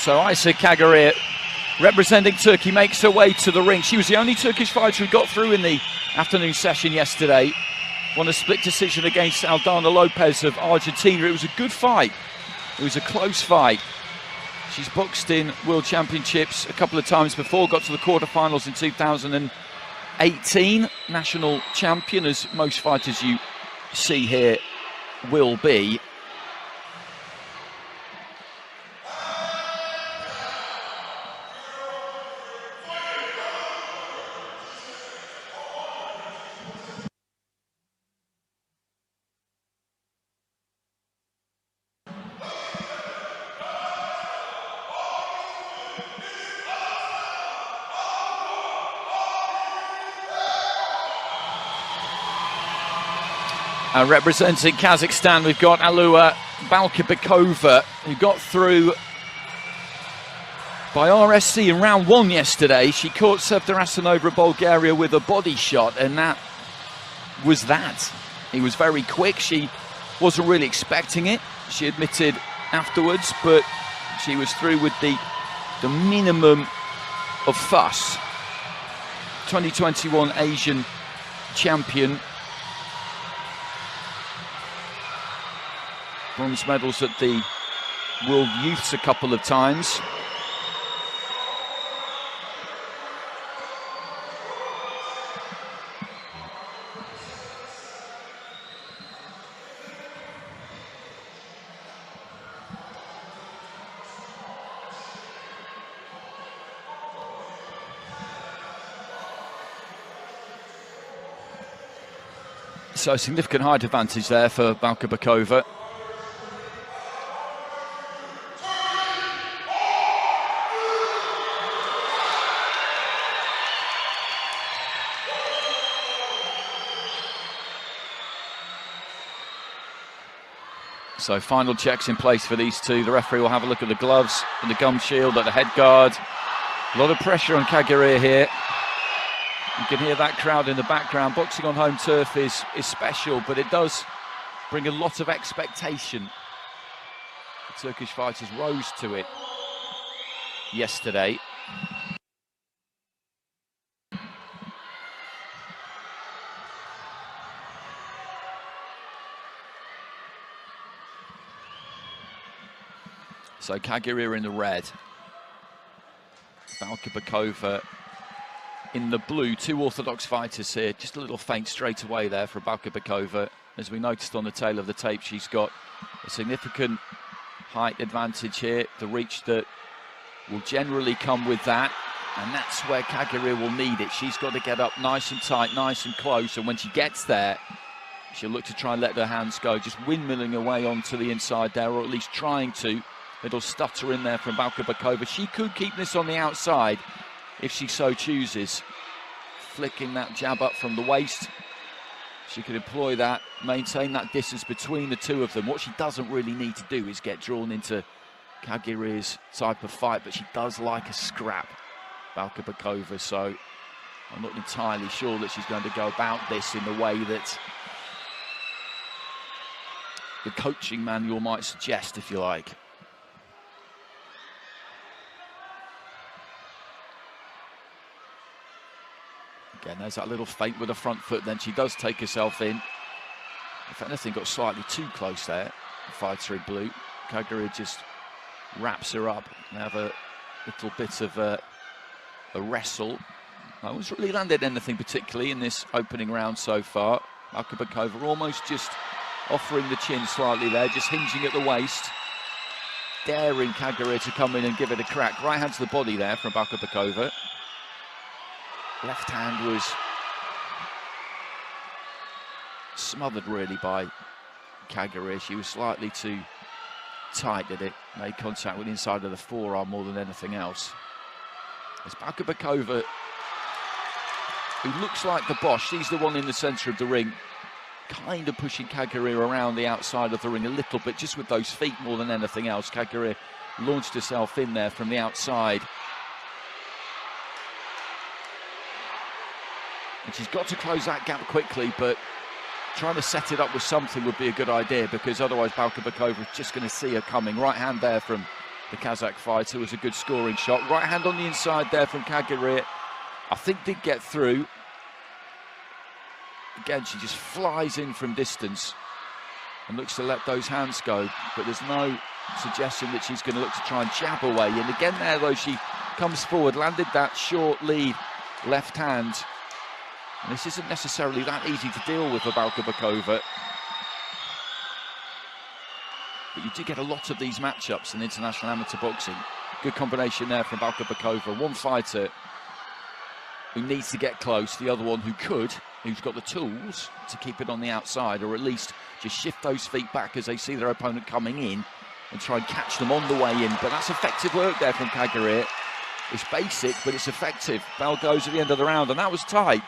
So Aysa Kagarir, representing Turkey, makes her way to the ring. She was the only Turkish fighter who got through in the afternoon session yesterday. Won a split decision against Aldana Lopez of Argentina. It was a good fight. It was a close fight. She's boxed in World Championships a couple of times before, got to the quarterfinals in 2018. National champion, as most fighters you see here will be. Representing Kazakhstan, we've got Alua Balkibakova, who got through by RSC in round 1 yesterday. She caught Sevdarasanova of Bulgaria with a body shot, and that was that. He was very quick. She wasn't really expecting it, she admitted afterwards, but she was through with the minimum of fuss. 2021 Asian champion. Bronze medals at the World Youths a couple of times. So a significant height advantage there for Balkibakova. So final checks in place for these two. The referee will have a look at the gloves and the gum shield, at the head guard. A lot of pressure on Kagarir here. You can hear that crowd in the background. Boxing on home turf is special, but it does bring a lot of expectation. The Turkish fighters rose to it yesterday. So Kagarir in the red, Balkibakova in the blue. Two orthodox fighters here. Just a little feint straight away there for Balkibakova. As we noticed on the tail of the tape, she's got a significant height advantage here. The reach that will generally come with that, and that's where Kagarir will need it. She's got to get up nice and tight, nice and close, and when she gets there, she'll look to try and let her hands go, just windmilling away onto the inside there, or at least trying to. Little stutter in there from Balkibakova. She could keep this on the outside if she so chooses. Flicking that jab up from the waist. She could employ that, maintain that distance between the two of them. What she doesn't really need to do is get drawn into Kagarir's type of fight, but she does like a scrap, Balkibakova. So I'm not entirely sure that she's going to go about this in the way that the coaching manual might suggest, if you like. Again, there's that little feint with the front foot, then she does take herself in. If anything, got slightly too close there, the fighter in blue. Kagarir just wraps her up and have a little bit of a wrestle. No one's really landed anything particularly in this opening round so far. Balkibakova almost just offering the chin slightly there, just hinging at the waist. Daring Kagarir to come in and give it a crack. Right hand to the body there from Balkibakova. Left hand was smothered really by Kagarir. She was slightly too tight at it. Made contact with the inside of the forearm more than anything else. It's Balkibakova, who looks like the Bosch. She's the one in the centre of the ring, kind of pushing Kagarir around the outside of the ring a little bit, just with those feet more than anything else. Kagarir launched herself in there from the outside. And she's got to close that gap quickly, but trying to set it up with something would be a good idea, because otherwise Balkibakova is just going to see her coming. Right hand there from the Kazakh fighter, was a good scoring shot. Right hand on the inside there from Kageria. I think did get through. Again, she just flies in from distance and looks to let those hands go, but there's no suggestion that she's going to look to try and jab away. And again there, though, she comes forward, landed that short lead left hand. And this isn't necessarily that easy to deal with for Balkabakova. But you do get a lot of these matchups in international amateur boxing. Good combination there from Balkabakova. One fighter who needs to get close, the other one who could, who's got the tools to keep it on the outside, or at least just shift those feet back as they see their opponent coming in and try and catch them on the way in. But that's effective work there from Kageria. It's basic, but it's effective. Bell goes at the end of the round, and that was tight.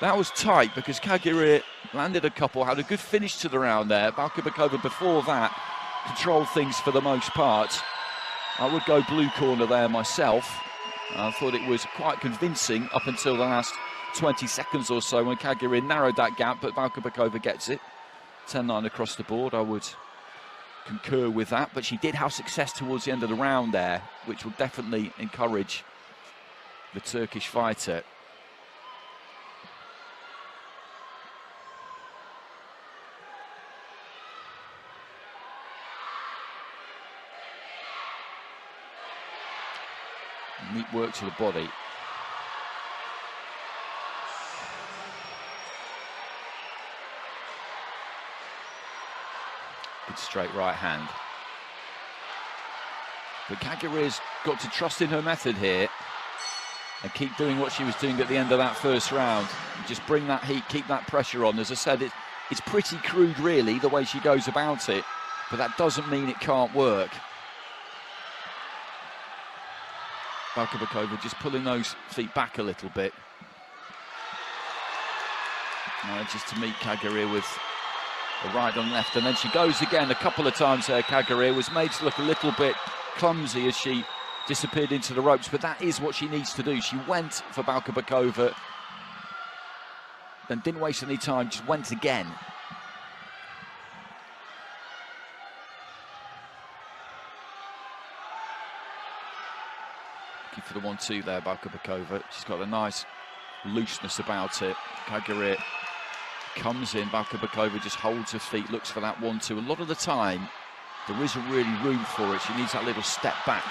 That was tight because Kageria landed a couple, had a good finish to the round there. Balkabakova before that controlled things for the most part. I would go blue corner there myself. I thought it was quite convincing up until the last 20 seconds or so when Kageria narrowed that gap, but Balkabakova gets it. 10-9 across the board, I would concur with that, but she did have success towards the end of the round there, which will definitely encourage the Turkish fighter. Neat work to the body. Good straight right hand. But Kageria's got to trust in her method here and keep doing what she was doing at the end of that first round. Just bring that heat, keep that pressure on. As I said, it's pretty crude really the way she goes about it, but that doesn't mean it can't work. Balkabakova just pulling those feet back a little bit. Manages to meet Kageria with the right and left, and then she goes again a couple of times there. Kageria was made to look a little bit clumsy as she disappeared into the ropes, but that is what she needs to do. She went for Balkabakova, then didn't waste any time, just went again. For the 1-2 there, Balkabakova. She's got a nice looseness about it. Kageria comes in, Balkabakova just holds her feet, looks for that 1-2. A lot of the time, there isn't really room for it. She needs that little step back,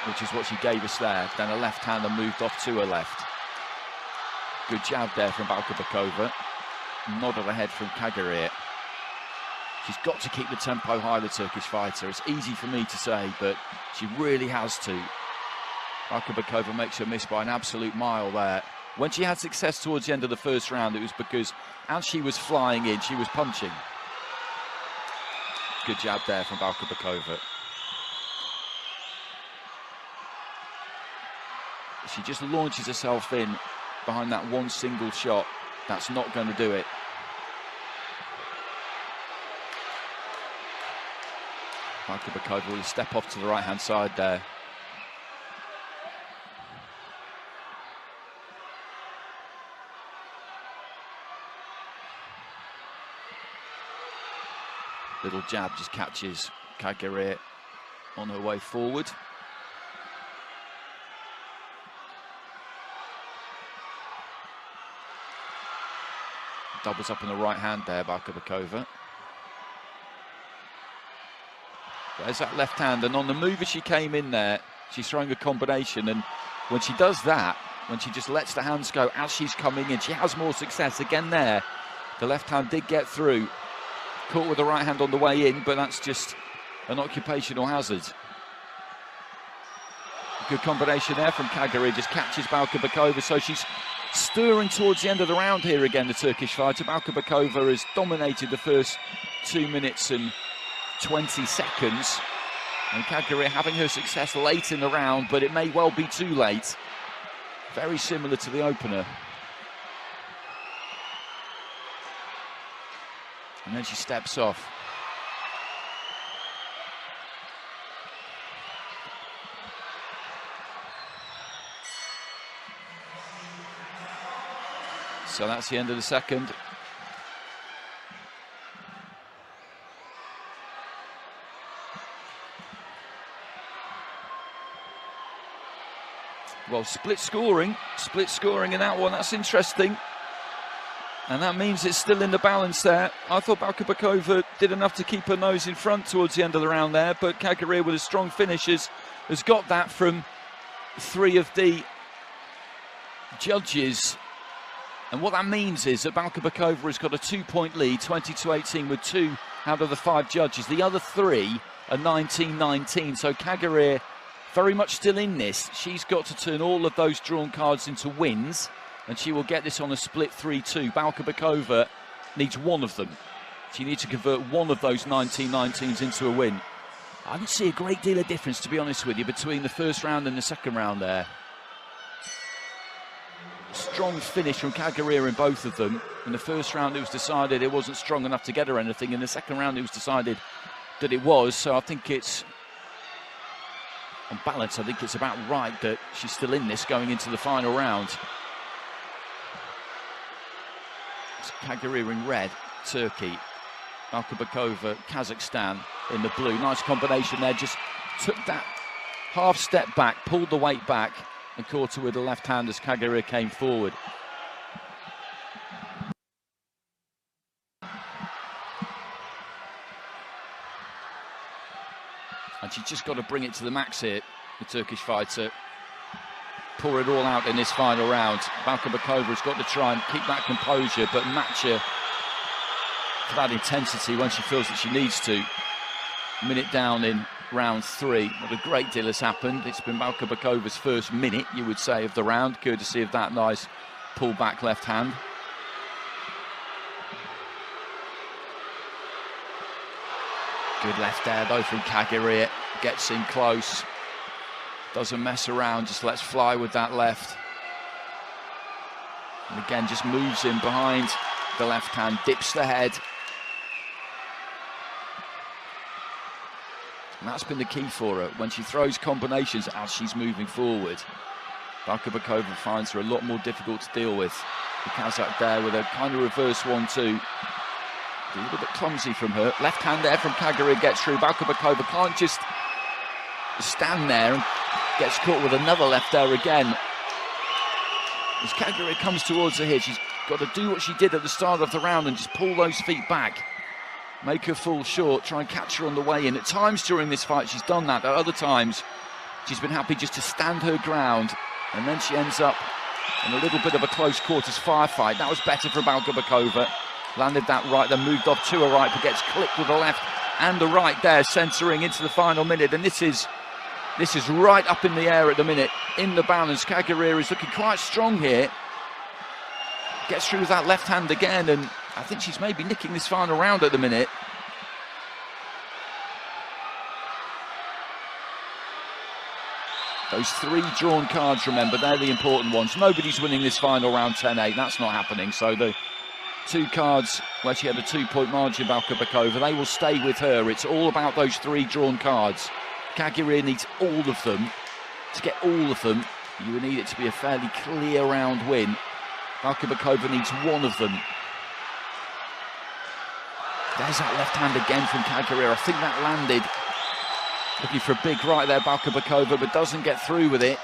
which is what she gave us there. Then a left hand and moved off to her left. Good jab there from Balkabakova. Nod of the head from Kageria. She's got to keep the tempo high, the Turkish fighter. It's easy for me to say, but she really has to. Balkabakova makes her miss by an absolute mile there. When she had success towards the end of the first round, it was because as she was flying in, she was punching. Good jab there from Balkabakova. She just launches herself in behind that one single shot. That's not going to do it. Balkabakova will step off to the right-hand side there. Little jab just catches Kageria on her way forward. Doubles up on the right hand there, Balkabakova. There's that left hand, and on the move as she came in there, she's throwing a combination, and when she does that, when she just lets the hands go as she's coming in, she has more success. Again there, the left hand did get through. Caught with the right hand on the way in, but that's just an occupational hazard. Good combination there from Kageria, just catches Balkabakova, so she's stirring towards the end of the round here again, the Turkish fighter. Balkabakova has dominated the first 2 minutes and 20 seconds, and Kageria having her success late in the round, but it may well be too late. Very similar to the opener. And then she steps off. So that's the end of the second. Well, split scoring in that one. That's interesting. And that means it's still in the balance there. I thought Balkabakova did enough to keep her nose in front towards the end of the round there, but Kageria with a strong finish has got that from 3 of the judges. And what that means is that Balkabakova has got a 2-point lead, 20-18, with 2 out of the 5 judges. The other 3 are 19-19, so Kageria very much still in this. She's got to turn all of those drawn cards into wins, and she will get this on a split 3-2. Balkabakova needs one of them. She needs to convert one of those 19-19s into a win. I didn't see a great deal of difference, to be honest with you, between the first round and the second round there. Strong finish from Kageria in both of them. In the first round it was decided it wasn't strong enough to get her anything. In the second round it was decided that it was. So I think it's, on balance, I think it's about right that she's still in this going into the final round. It's Kageria in red, Turkey. Balkabakova, Kazakhstan in the blue. Nice combination there, just took that half step back, pulled the weight back and caught her with the left hand as Kageria came forward. And she's just got to bring it to the max here, the Turkish fighter. Pour it all out in this final round. Balkabakova has got to try and keep that composure, but match her for that intensity when she feels that she needs to. A minute down in round 3. Not a great deal has happened. It's been Balkabakova's first minute, you would say, of the round, courtesy of that nice pull back left hand. Good left there though from Kageria. Gets in close. Doesn't mess around, just lets fly with that left. And again, just moves in behind the left hand, dips the head. And that's been the key for her. When she throws combinations as she's moving forward, Balkabakova finds her a lot more difficult to deal with. The Kazakh there with a kind of reverse 1-2. A little bit clumsy from her. Left hand there from Kageria gets through. Balkabakova can't just stand there and gets caught with another left there again. As Kageria comes towards her here, she's got to do what she did at the start of the round and just pull those feet back. Make her fall short, try and catch her on the way in. At times during this fight she's done that. At other times she's been happy just to stand her ground, and then she ends up in a little bit of a close quarters firefight. That was better for Balkabakova. Landed that right, then moved off to a right, but gets clipped with the left and the right there, centering into the final minute. And this is right up in the air at the minute, in the balance. Kageria is looking quite strong here. Gets through with that left hand again, and I think she's maybe nicking this final round at the minute. Those 3 drawn cards, remember, they're the important ones. Nobody's winning this final round 10-8, that's not happening. So the 2 cards where she had a 2-point margin, Balkabakova, they will stay with her. It's all about those 3 drawn cards. Kageria needs all of them. To get all of them, you would need it to be a fairly clear round win. Balkabakova needs one of them. There's that left hand again from Kageria. I think that landed. Looking for a big right there, Balkabakova, but doesn't get through with it.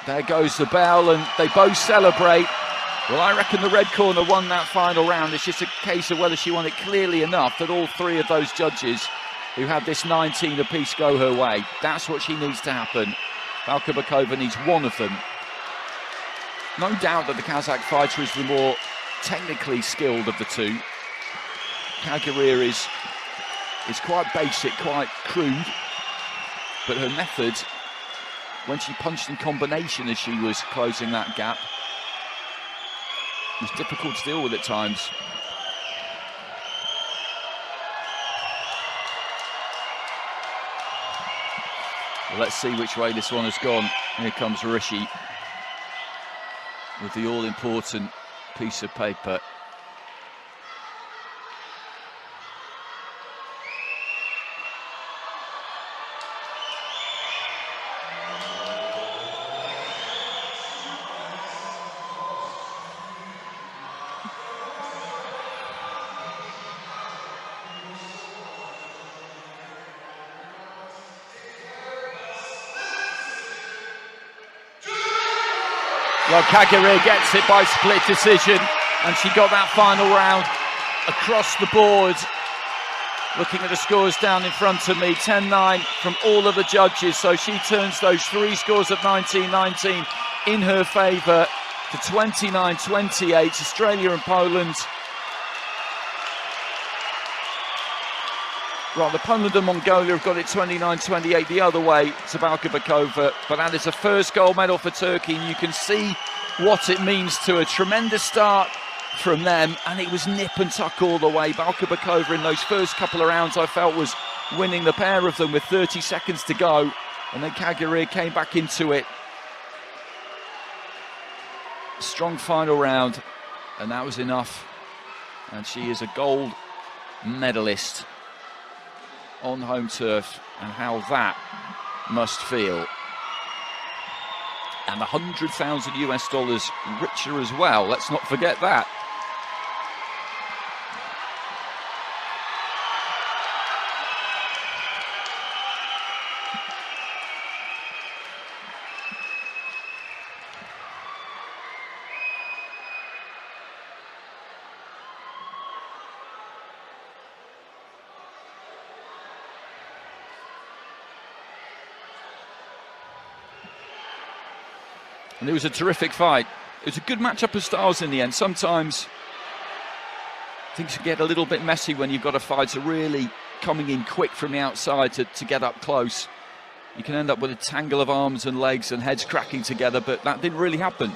There goes the bell, and they both celebrate. Well, I reckon the red corner won that final round. It's just a case of whether she won it clearly enough that all 3 of those judges who had this 19 apiece go her way. That's what she needs to happen. Balkabakova needs one of them. No doubt that the Kazakh fighter is the more technically skilled of the 2. Kageria is quite basic, quite crude, but her method, when she punched in combination as she was closing that gap, was difficult to deal with at times. Well, let's see which way this one has gone. Here comes Rishi with the all-important piece of paper. Well, Kazakhstan gets it by split decision, and she got that final round across the board. Looking at the scores down in front of me, 10-9 from all of the judges, so she turns those three scores of 19-19 in her favour to 29-28. Australia and Poland. Right, the Poland and Mongolia have got it 29-28 the other way, Sabakova, but that is a first gold medal for Turkey, and you can see what it means to a tremendous start from them, and it was nip and tuck all the way. Balkabakova in those first couple of rounds I felt was winning the pair of them with 30 seconds to go, and then Kazakhstan came back into it. Strong final round, and that was enough, and she is a gold medalist on home turf, and how that must feel. And $100,000 US richer as well, let's not forget that. And it was a terrific fight. It was a good matchup of styles in the end. Sometimes things can get a little bit messy when you've got a fighter really coming in quick from the outside to get up close. You can end up with a tangle of arms and legs and heads cracking together, but that didn't really happen.